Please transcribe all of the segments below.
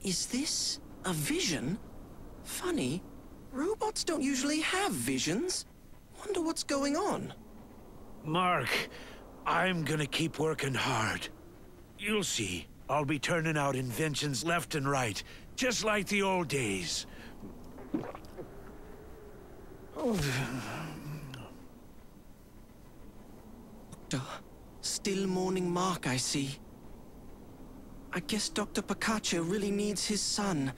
Is this a vision? Funny. Robots don't usually have visions. Wonder what's going on. Mark, I'm gonna keep working hard. You'll see. I'll be turning out inventions left and right, just like the old days. Doctor, still mourning Mark, I see. I guess Dr. Picacho really needs his son.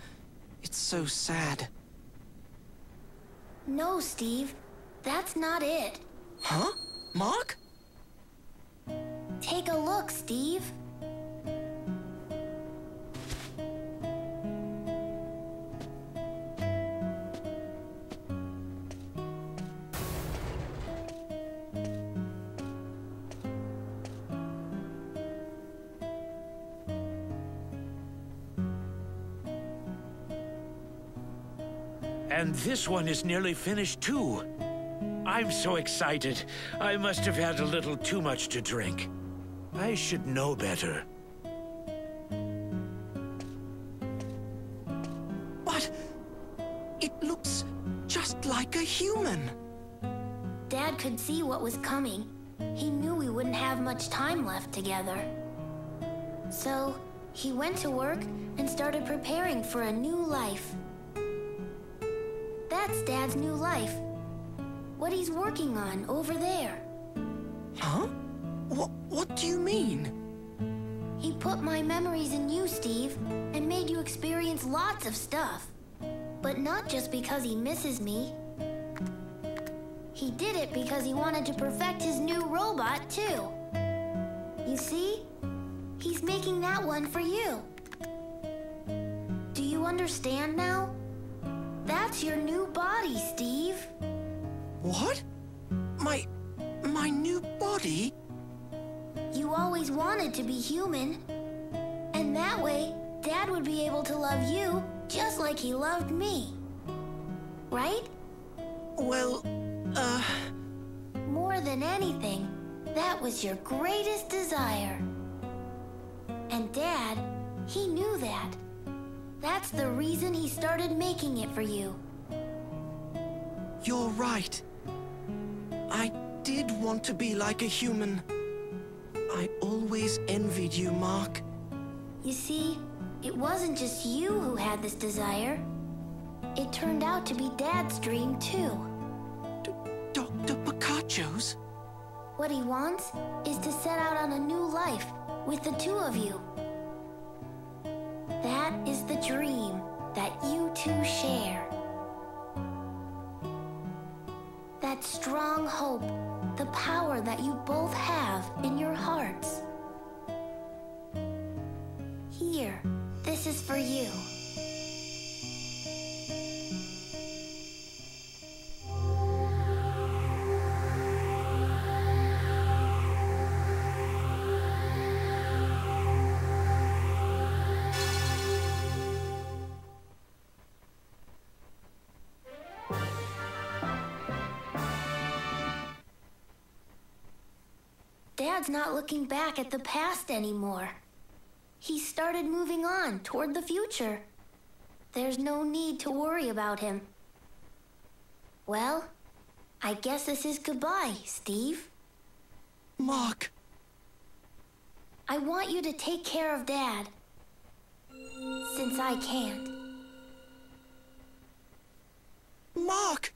It's so sad. No, Steve. That's not it. Huh? Mark? Take a look, Steve. And this one is nearly finished too. I'm so excited. I must have had a little too much to drink. I should know better. But it looks just like a human. Dad could see what was coming. He knew we wouldn't have much time left together. So he went to work and started preparing for a new life. That's Dad's new life. What he's working on over there. Huh? What do you mean? He put my memories in you, Steve, and made you experience lots of stuff. But not just because he misses me. He did it because he wanted to perfect his new robot, too. You see? He's making that one for you. Do you understand now? That's your new body, Steve. What? My new body? You always wanted to be human. And that way, Dad would be able to love you just like he loved me. Right? Well, More than anything, that was your greatest desire. And Dad, he knew that. That's the reason he started making it for you. You're right. I did want to be like a human. I always envied you, Mark. You see, it wasn't just you who had this desire. It turned out to be Dad's dream, too. Dr. Picacho's? What he wants is to set out on a new life with the two of you. That is the dream that you two share. That strong hope, the power that you both have in your hearts. Here, this is for you. Dad's not looking back at the past anymore. He started moving on toward the future. There's no need to worry about him. Well, I guess this is goodbye, Steve. Mark! I want you to take care of Dad, since I can't. Mark!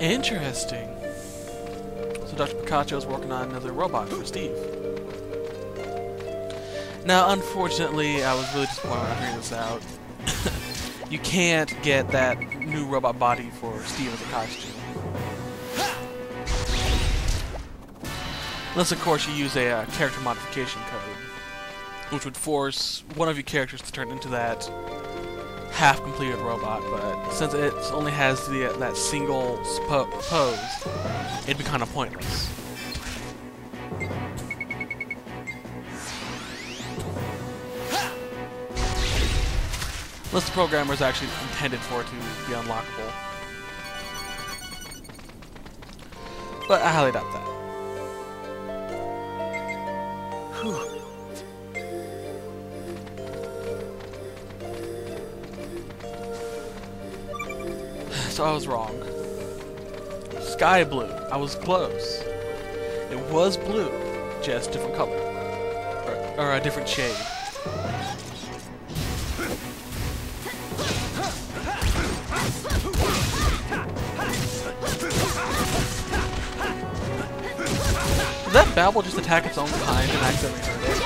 Interesting. So Dr. Picacho is working on another robot for Steve. Now, unfortunately, I was really disappointed when I figured this out. You can't get that new robot body for Steve as a costume. Unless, of course, you use a character modification code, which would force one of your characters to turn into that half-completed robot, but since it only has that single pose, it'd be kind of pointless. Unless the programmer is actually intended for it to be unlockable. But I highly doubt that. Whew. So I was wrong. Sky blue. I was close. It was blue, just different color. Or a different shade. Did that Babel just attack its own kind and accidentally hurt it?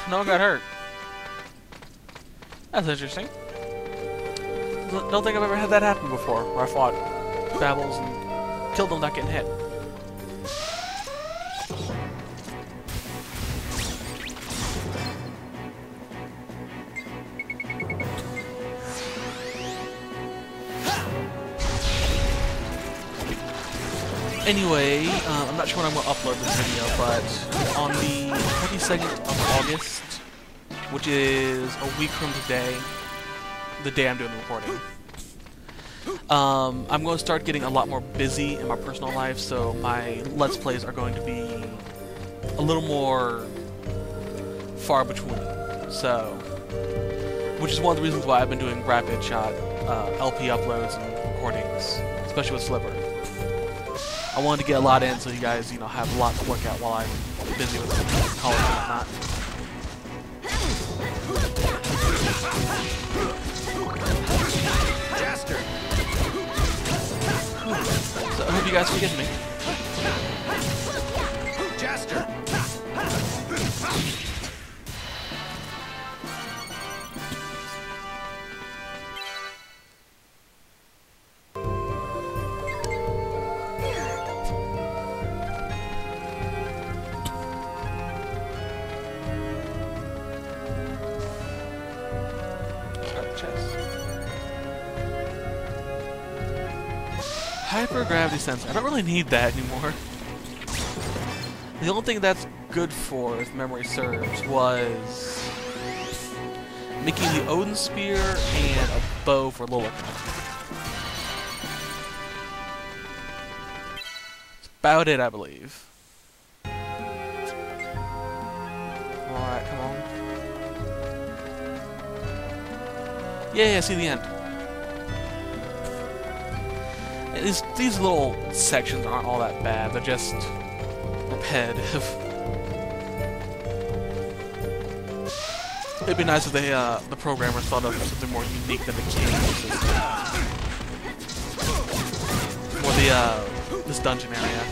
No one got hurt. That's interesting. Don't think I've ever had that happen before, where I fought Babbles and killed them without getting hit. Anyway, I'm not sure when I'm going to upload this video, but on the 22nd of August, which is a week from today, the day I'm doing the recording, I'm going to start getting a lot more busy in my personal life, so my Let's Plays are going to be a little more far between. So, which is one of the reasons why I've been doing rapid shot LP uploads and recordings, especially with Sliver. I wanted to get a lot in so you guys, you know, have a lot to look at while I'm busy with college and whatnot. So I hope you guys forgive me. Jaster. Hypergravity sensor. I don't really need that anymore. The only thing that's good for, if memory serves, was making the Odin Spear and a bow for Lilith. That's about it, I believe. Alright, come on. Yeah, see the end. These little sections aren't all that bad, they're just repetitive. It'd be nice if they, the programmers thought of something more unique than the game system. For the, this dungeon area.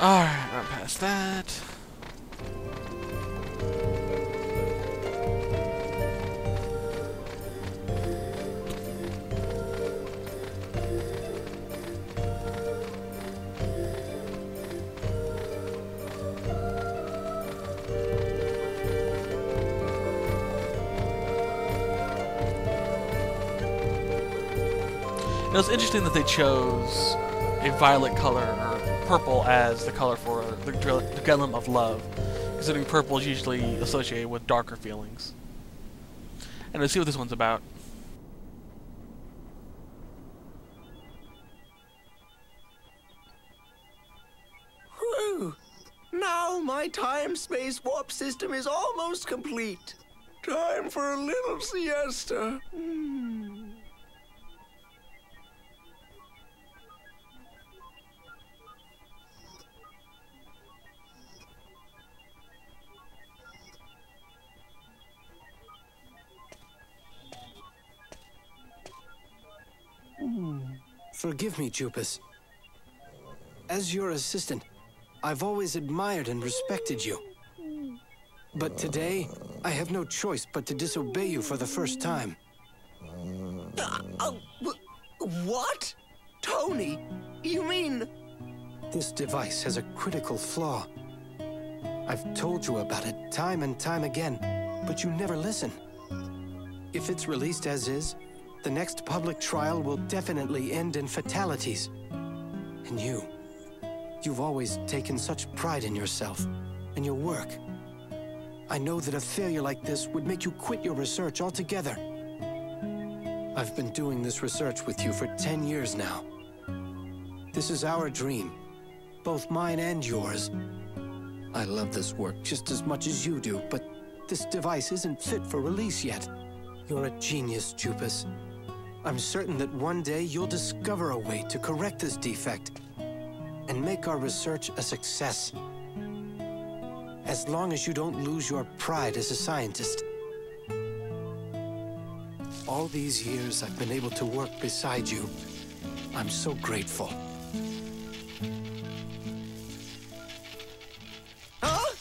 Alright, run past that. It was interesting that they chose a violet color, or purple, as the color for the Golem of Love, considering purple is usually associated with darker feelings. And let's see what this one's about. Whew. Now my time-space warp system is almost complete. Time for a little siesta. Forgive me, Jupus. As your assistant, I've always admired and respected you. But today, I have no choice but to disobey you for the first time. What? Tony, you mean... This device has a critical flaw. I've told you about it time and time again, but you never listen. If it's released as is, the next public trial will definitely end in fatalities. And you've always taken such pride in yourself and your work. I know that a failure like this would make you quit your research altogether. I've been doing this research with you for 10 years now. This is our dream, both mine and yours. I love this work just as much as you do, but this device isn't fit for release yet. You're a genius, Jupus. I'm certain that one day you'll discover a way to correct this defect and make our research a success. As long as you don't lose your pride as a scientist. All these years I've been able to work beside you. I'm so grateful. Huh?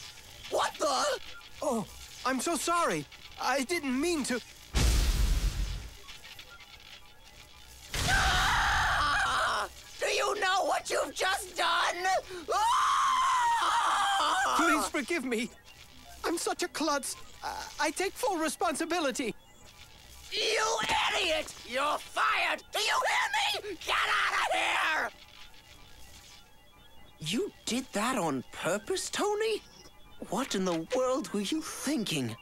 What the? Oh, I'm so sorry. I didn't mean to... Ah! Do you know what you've just done? Ah! Please forgive me. I'm such a klutz. I take full responsibility. You idiot! You're fired! Do you hear me? Get out of here! You did that on purpose, Tony? What in the world were you thinking?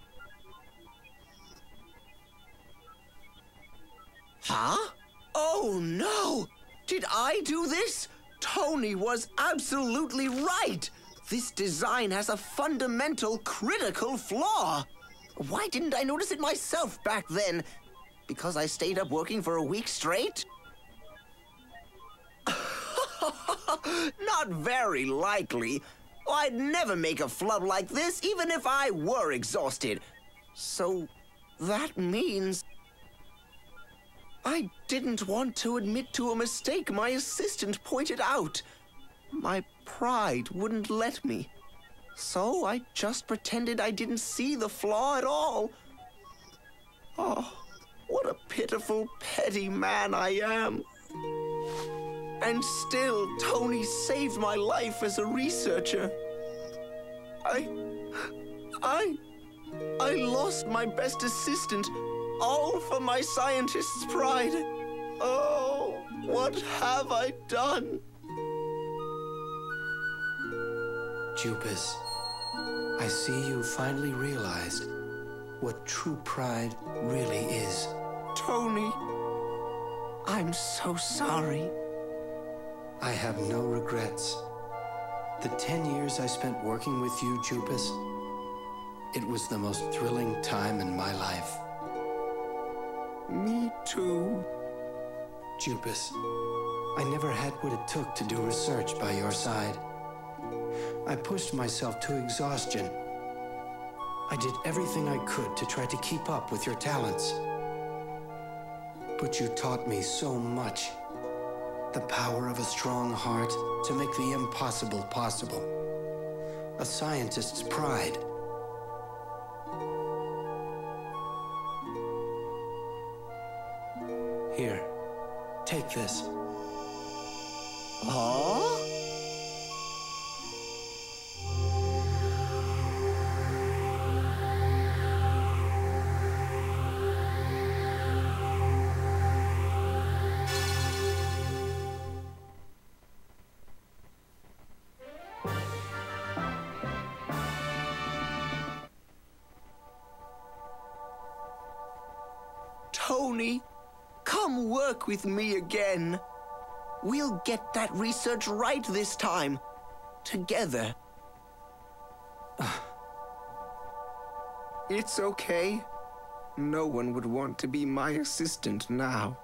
Huh? Oh, no! Did I do this? Tony was absolutely right! This design has a fundamental, critical flaw! Why didn't I notice it myself back then? Because I stayed up working for a week straight? Not very likely. I'd never make a flub like this, even if I were exhausted. So, that means... I didn't want to admit to a mistake my assistant pointed out. My pride wouldn't let me. So I just pretended I didn't see the flaw at all. Oh, what a pitiful, petty man I am. And still, Tony saved my life as a researcher. I lost my best assistant, all for my scientist's pride. Oh, what have I done? Jupus, I see you finally realized what true pride really is. Tony, I'm so sorry. I have no regrets. The 10 years I spent working with you, Jupus, it was the most thrilling time in my life. Me too. Jupus, I never had what it took to do research by your side. I pushed myself to exhaustion. I did everything I could to try to keep up with your talents. But you taught me so much. The power of a strong heart to make the impossible possible. A scientist's pride. Here, take this. Huh? Tony, come work with me again. We'll get that research right this time. Together. It's okay. No one would want to be my assistant now.